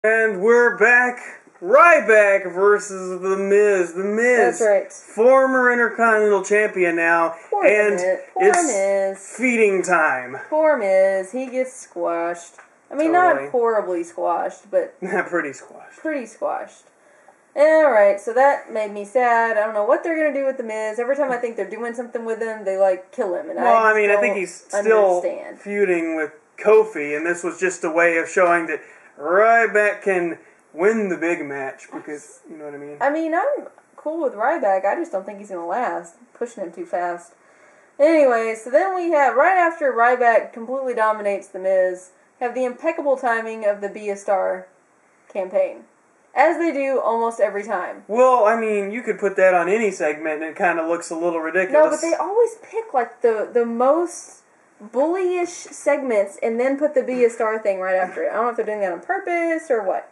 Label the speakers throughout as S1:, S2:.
S1: And we're back. Ryback versus The Miz. The Miz.
S2: That's right.
S1: Former Intercontinental Champion now.
S2: Poor
S1: and
S2: Miz.
S1: it's
S2: Miz.
S1: feeding time.
S2: Poor Miz. He gets squashed. I mean,
S1: Totally.
S2: not horribly squashed, but
S1: Pretty squashed.
S2: pretty squashed. Alright, so that made me sad. I don't know what they're going to do with The Miz. Every time I think they're doing something with him, they, kill him. And
S1: Well, I mean, I
S2: don't
S1: think he's still
S2: understand.
S1: feuding with Kofi, and this was just a way of showing that Ryback can win the big match, because, you know what I mean?
S2: I mean, I'm cool with Ryback. I just don't think he's going to last. I'm pushing him too fast. Anyway, so then we have, right after Ryback completely dominates The Miz, have the impeccable timing of the Be a Star campaign. As they do almost every time.
S1: Well, I mean, you could put that on any segment, and it kind of looks a little ridiculous.
S2: No, but they always pick, the most bullyish segments and then put the Be a Star thing right after it. I don't know if they're doing that on purpose or what.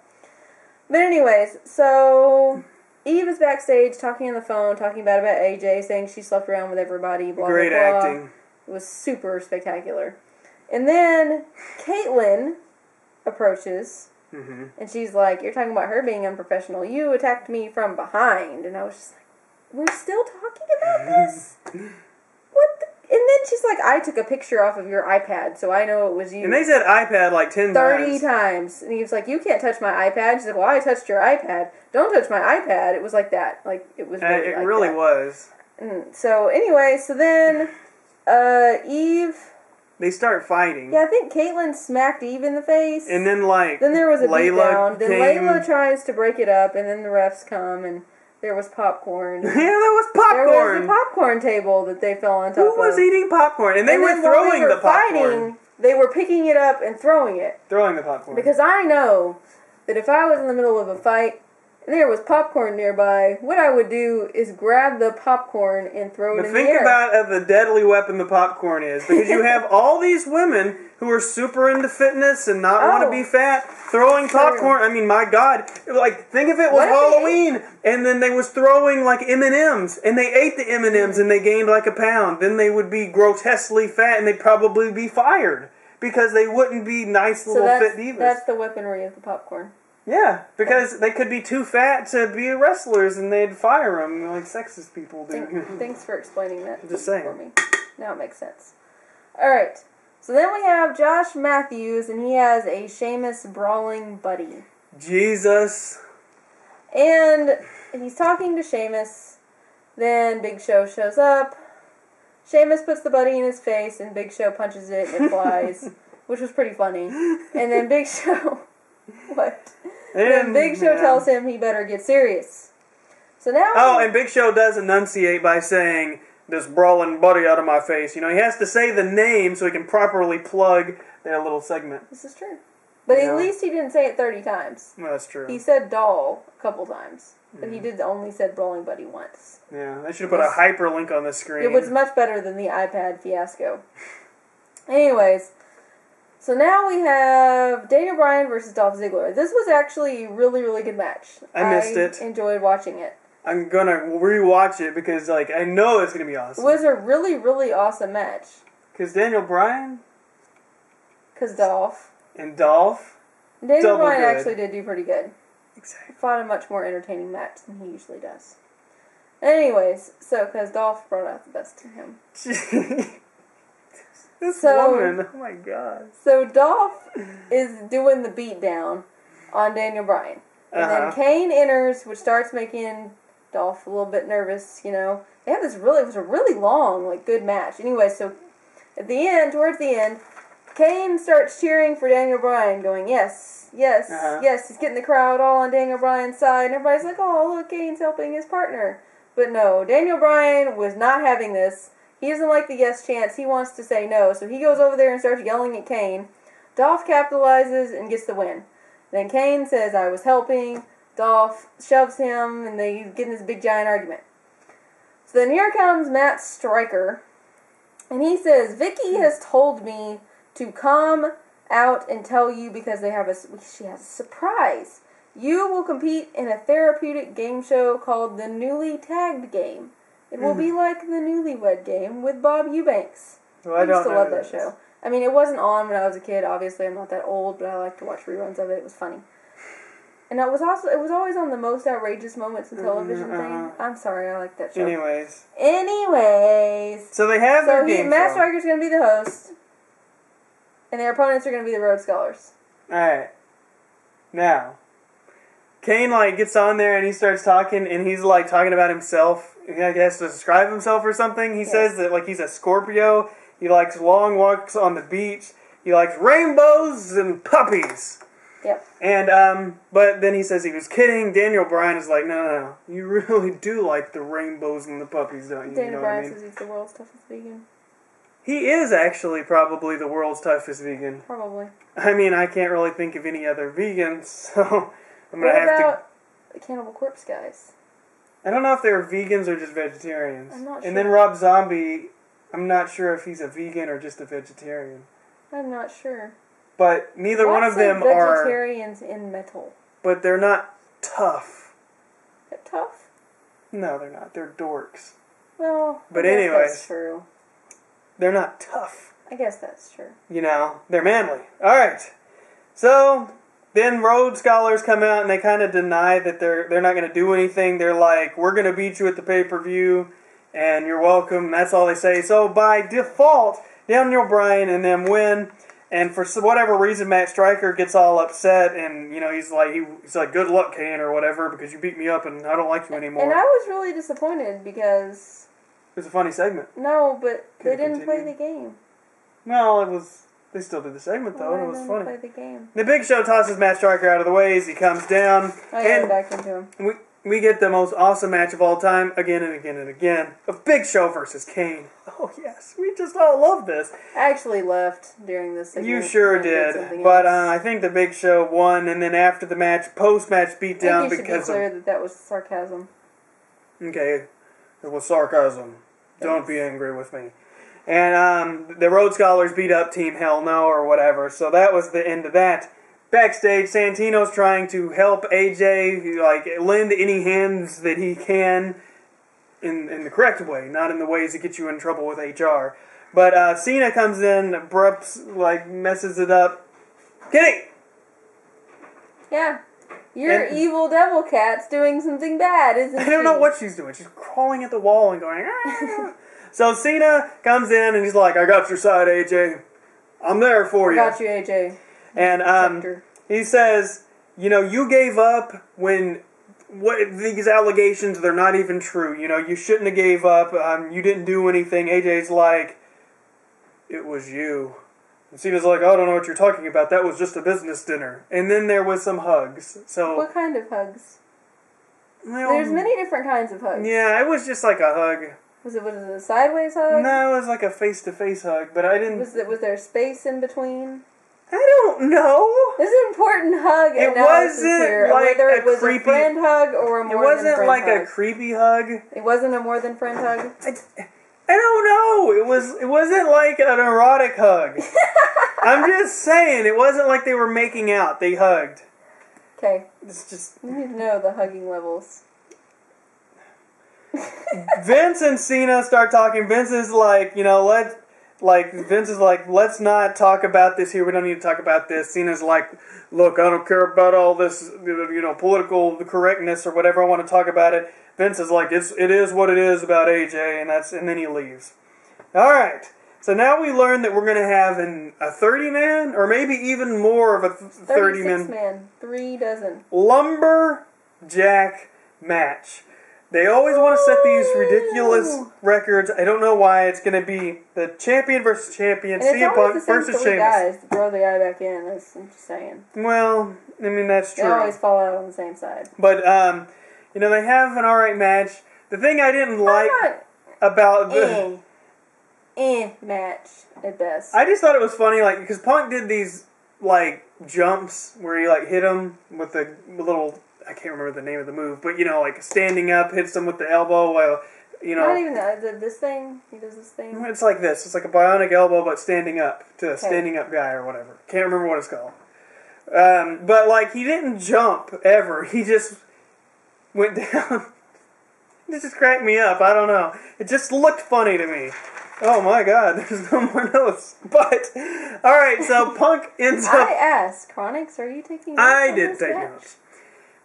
S2: But anyways, so Eve is backstage talking on the phone, talking about AJ, saying she slept around with everybody, blah,
S1: Great
S2: blah, blah.
S1: acting.
S2: It was super spectacular. And then Caitlyn approaches, and she's like, you're talking about her being unprofessional. You attacked me from behind. And I was just like, we're still talking about this? What the? And then she's like, I took a picture off of your iPad, so I know it was you.
S1: And they said iPad 10
S2: 30 times. And he was like, you can't touch my iPad. She's like, well, I touched your iPad. Don't touch my iPad. It was like that. It was really
S1: It
S2: like
S1: really
S2: that.
S1: was.
S2: So, anyway, so then Eve...
S1: They start fighting.
S2: Yeah, I think Caitlyn smacked Eve in the face.
S1: And then,
S2: Then there was a
S1: Layla
S2: beatdown. Then
S1: came.
S2: Layla tries to break it up, and then the refs come, and there was popcorn.
S1: Yeah, there was popcorn.
S2: There was a popcorn table that they fell on top of.
S1: Who was eating popcorn? And they were
S2: then while
S1: throwing
S2: they were
S1: the popcorn.
S2: fighting, they were picking it up and throwing it.
S1: Throwing the popcorn.
S2: Because I know that if I was in the middle of a fight and there was popcorn nearby, what I would do is grab the popcorn and throw it
S1: But
S2: in the air.
S1: think about the deadly weapon the popcorn is. Because you have all these women who are super into fitness and not want to be fat, throwing popcorn. I mean, my God. Think if it was Halloween and then they was throwing M&Ms and they ate the M&Ms and they gained a pound. Then they would be grotesquely fat and they'd probably be fired. Because they wouldn't be nice little fit divas.
S2: That's the weaponry of the popcorn.
S1: Yeah, because they could be too fat to be wrestlers and they'd fire them like sexist people do.
S2: Thanks for explaining that
S1: Just saying.
S2: for me. Now it makes sense. Alright, so then we have Josh Matthews, and he has a Sheamus brawling buddy.
S1: Jesus.
S2: And he's talking to Sheamus. Then Big Show shows up. Sheamus puts the buddy in his face, and Big Show punches it, and it flies, which was pretty funny. And then Big Show... What? Then Big Show tells him he better get serious. So now...
S1: Oh, and Big Show does enunciate by saying, this brawling buddy out of my face. You know, he has to say the name so he can properly plug their little segment.
S2: This is true. But at least he didn't say it 30 times.
S1: Well, that's true.
S2: He said doll a couple times. But he did only said brawling buddy once.
S1: Yeah, they should have put a hyperlink on the screen.
S2: It was much better than the iPad fiasco. Anyways... So now we have Daniel Bryan versus Dolph Ziggler. This was actually a really, really good match.
S1: I missed it.
S2: Enjoyed watching it.
S1: I'm gonna rewatch it because, I know it's gonna be awesome.
S2: It was a really, really awesome match.
S1: Because Daniel Bryan?
S2: Because Dolph.
S1: And Dolph?
S2: Daniel Bryan actually did do pretty good.
S1: Exactly.
S2: Fought a much more entertaining match than he usually does. Anyways, because Dolph brought out the best in him.
S1: This woman, oh my God.
S2: So Dolph is doing the beatdown on Daniel Bryan. And then Kane enters, which starts making Dolph a little bit nervous, you know. They have it was a really long, good match. Anyway, so at the end, towards the end, Kane starts cheering for Daniel Bryan, going, yes, yes, yes. He's getting the crowd all on Daniel Bryan's side. And everybody's like, oh, look, Kane's helping his partner. But no, Daniel Bryan was not having this. He doesn't like the yes chance. He wants to say no. So he goes over there and starts yelling at Kane. Dolph capitalizes and gets the win. Then Kane says, I was helping. Dolph shoves him, and they get in this big giant argument. So then here comes Matt Striker. And he says, Vicky has told me to come out and tell you because she has a surprise. You will compete in a therapeutic game show called the Newly Tagged Game. It will be like the Newlywed Game with Bob Eubanks.
S1: Well, I
S2: used to love that
S1: this.
S2: show. I mean, it wasn't on when I was a kid. Obviously, I'm not that old, but I like to watch reruns of it. It was funny. And it was always on the most outrageous moments in television thing. I'm sorry, I like that show.
S1: Anyways.
S2: So
S1: they have their game
S2: Matt
S1: show.
S2: Striker's going to be the host. And their opponents are going to be the Rhodes Scholars.
S1: Alright. Now, Kane, gets on there and he starts talking, and he's, talking about himself. He has to describe himself or something. He says that, he's a Scorpio. He likes long walks on the beach. He likes rainbows and puppies.
S2: Yep.
S1: And, but then he says he was kidding. Daniel Bryan is like, no. You really do like the rainbows and the puppies, don't you?
S2: Daniel Bryan says he's the world's toughest vegan.
S1: He is actually probably the world's toughest vegan.
S2: Probably.
S1: I mean, I can't really think of any other vegans, so I'm going to have to...
S2: What about the Cannibal Corpse guys?
S1: I don't know if they're vegans or just vegetarians.
S2: I'm not sure.
S1: And then Rob Zombie, I'm not sure if he's a vegan or just a vegetarian.
S2: I'm not sure.
S1: But neither one of them are...
S2: vegetarians in metal.
S1: But they're not tough.
S2: They're tough?
S1: No, they're not. They're dorks.
S2: Well,
S1: but anyways,
S2: that's true.
S1: They're not tough.
S2: I guess that's true.
S1: They're manly. Alright. So, then Rhodes Scholars come out and they kind of deny that they're not going to do anything. They're like, we're going to beat you at the pay-per-view, and you're welcome. That's all they say. So, by default, Daniel Bryan and them win. And for whatever reason, Matt Striker gets all upset, and he's like, "Good luck, Kane," or whatever, because you beat me up, and I don't like you anymore.
S2: And I was really disappointed because
S1: it was a funny segment.
S2: No, but they didn't play the game.
S1: Well, they still did the segment though, and it was funny.
S2: Play the game.
S1: The Big Show tosses Matt Striker out of the way as he comes down,
S2: and back into him.
S1: We get the most awesome match of all time, again and again and again, of Big Show versus Kane. Oh, yes, we just all love this.
S2: I actually left during this segment.
S1: You sure did, but I think the Big Show won, and then after the match, post-match beatdown because
S2: I think you should be clear that was sarcasm.
S1: Okay, it was sarcasm. Don't be angry with me. And the Rhodes Scholars beat up Team Hell No or whatever, so that was the end of that. Backstage, Santino's trying to help AJ, lend any hands that he can in the correct way, not in the ways that get you in trouble with HR. But Cena comes in, abrupts, messes it up. Kitty!
S2: Yeah. Your evil devil cat's doing something bad, isn't she?
S1: I don't know what she's doing. She's crawling at the wall and going, ah! So Cena comes in and he's like, I got your side, AJ. I'm there for you.
S2: I got you, AJ.
S1: And he says, you gave up when these allegations, they're not even true. You shouldn't have gave up. You didn't do anything. AJ's like, it was you. And Cena's like, I don't know what you're talking about. That was just a business dinner. And then there was some hugs. So
S2: what kind of hugs?
S1: Well,
S2: there's many different kinds of hugs.
S1: Yeah, it was just like a hug.
S2: Was it a sideways hug?
S1: No, it was like a face-to-face hug, but I didn't...
S2: Was there space in between?
S1: I don't know.
S2: This is an important hug analysis here. Whether it was a friend hug or a more than friend hug. It
S1: wasn't like a creepy hug.
S2: It wasn't a more than friend hug?
S1: I don't know. It wasn't like an erotic hug. I'm just saying, it wasn't like they were making out. They hugged.
S2: Okay.
S1: It's just...
S2: You need to know the hugging levels.
S1: Vince and Cena start talking. Vince is like, let's not talk about this here. We don't need to talk about this. Cena's like, look, I don't care about all this, political correctness or whatever. I want to talk about it. Vince is like, it is what it is about AJ, and then he leaves. All right. So now we learn that we're going to have a 30-man, or maybe even more of a 30-man.
S2: 36-man. 3 dozen.
S1: Lumberjack match. They always want to set these ridiculous records. I don't know why. It's going to be the champion versus champion, CM Punk versus Sheamus.
S2: Guys to throw the guy back in. I'm just saying.
S1: Well, I mean, that's true.
S2: They always fall out on the same side.
S1: But, they have an alright match. The thing I didn't like about the...
S2: match, at best.
S1: I just thought it was funny, because Punk did these, jumps where he, hit him with the little... I can't remember the name of the move, but, standing up, hits him with the elbow while,
S2: Not even this thing? He does this thing?
S1: It's like this. It's like a bionic elbow, but standing up to a standing up guy or whatever. Can't remember what it's called. But, he didn't jump ever. He just went down. It just cracked me up. I don't know. It just looked funny to me. Oh, my God. There's no more notes. But, all right, so Punk ends up...
S2: I asked, Chronix, are you taking notes?
S1: I did take notes.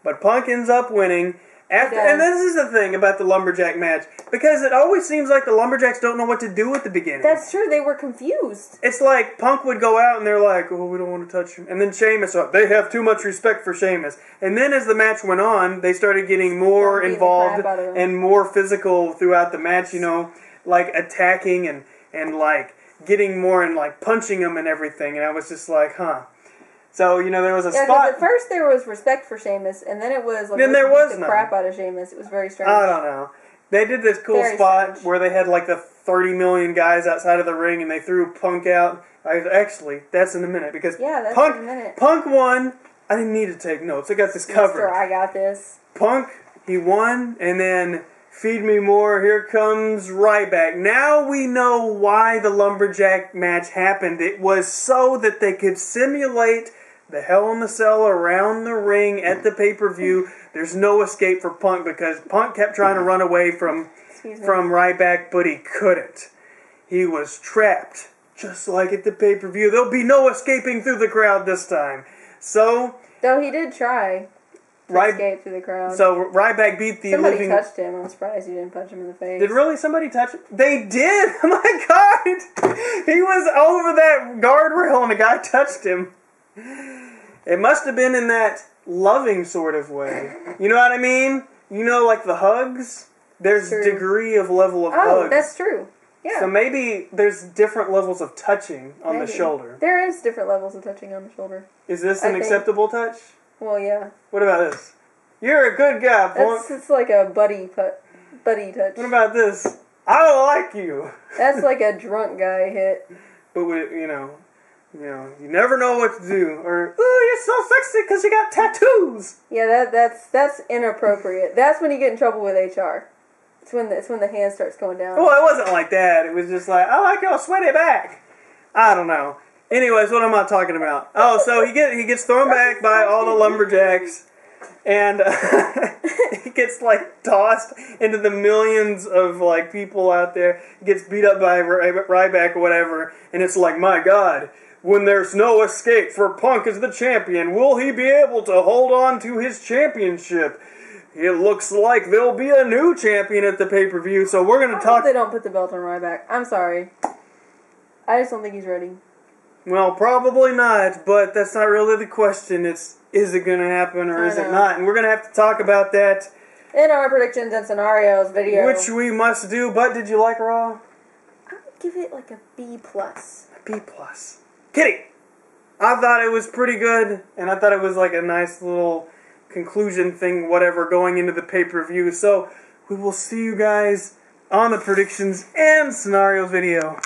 S1: but Punk ends up winning. And this is the thing about the Lumberjack match, because it always seems like the Lumberjacks don't know what to do at the beginning.
S2: That's true, they were confused.
S1: It's like Punk would go out and they're like, oh, we don't want to touch him. And then Sheamus, they have too much respect for Sheamus. And then as the match went on, they started getting more involved and more physical throughout the match, you know, like attacking and like getting more and like punching him and everything. And I was just like, huh. So, you know, there was a spot.
S2: At first there was respect for Sheamus, and then it was like,
S1: then there was
S2: the crap out of Sheamus. It was very strange.
S1: I don't know. They did this cool spot where they had like the 30 million guys outside of the ring, and they threw Punk out. Actually, that's in a minute, because
S2: that's
S1: Punk,
S2: in a minute.
S1: Punk won. I didn't need to take notes. I got this covered.
S2: I got this.
S1: Punk, he won, and then feed me more. Here comes Ryback. Now we know why the Lumberjack match happened. It was so that they could simulate the Hell in the Cell around the ring at the pay-per-view. There's no escape for Punk, because Punk kept trying to run away from Ryback, but he couldn't. He was trapped, just like at the pay-per-view. There'll be no escaping through the crowd this time. So,
S2: though he did try to escape through the crowd.
S1: So Ryback beat the
S2: Somebody touched him. I'm surprised you didn't punch him in the face.
S1: Did really somebody touch him? They did! Oh my god! He was over that guardrail and a guy touched him. It must have been in that loving sort of way. You know what I mean? You know, like the hugs? There's degree of level of hugs.
S2: Oh, that's true. Yeah.
S1: So maybe there's different levels of touching on the shoulder.
S2: There is different levels of touching on the shoulder.
S1: Is this an acceptable touch?
S2: Well, yeah.
S1: What about this? You're a good guy, Punk.
S2: It's like a buddy touch.
S1: What about this? I don't like you.
S2: That's like a drunk guy hit.
S1: But you never know what to do. Or, oh, you're so sexy because you got tattoos.
S2: Yeah, that's inappropriate. That's when you get in trouble with HR. It's when the hand starts going down.
S1: Well, it wasn't like that. It was just like, I like your sweaty back. I don't know. Anyways, what am I talking about? Oh, so he gets thrown back by all the Lumberjacks, and he gets like tossed into the millions of like people out there. He gets beat up by Ryback or whatever, and it's like, my God. When there's no escape for Punk as the champion, will he be able to hold on to his championship? It looks like there'll be a new champion at the pay-per-view, so we're going to talk...
S2: I hope they don't put the belt on Ryback. I'm sorry. I just don't think he's ready.
S1: Well, probably not, but that's not really the question. It's, is it going to happen or is it not? And we're going to have to talk about that
S2: in our predictions and scenarios video.
S1: Which we must do, but did you like Raw?
S2: I would give it like a B+.
S1: A B+. Kidding! I thought it was pretty good, and I thought it was like a nice little conclusion thing, whatever, going into the pay-per-view. So, we will see you guys on the predictions and scenarios video.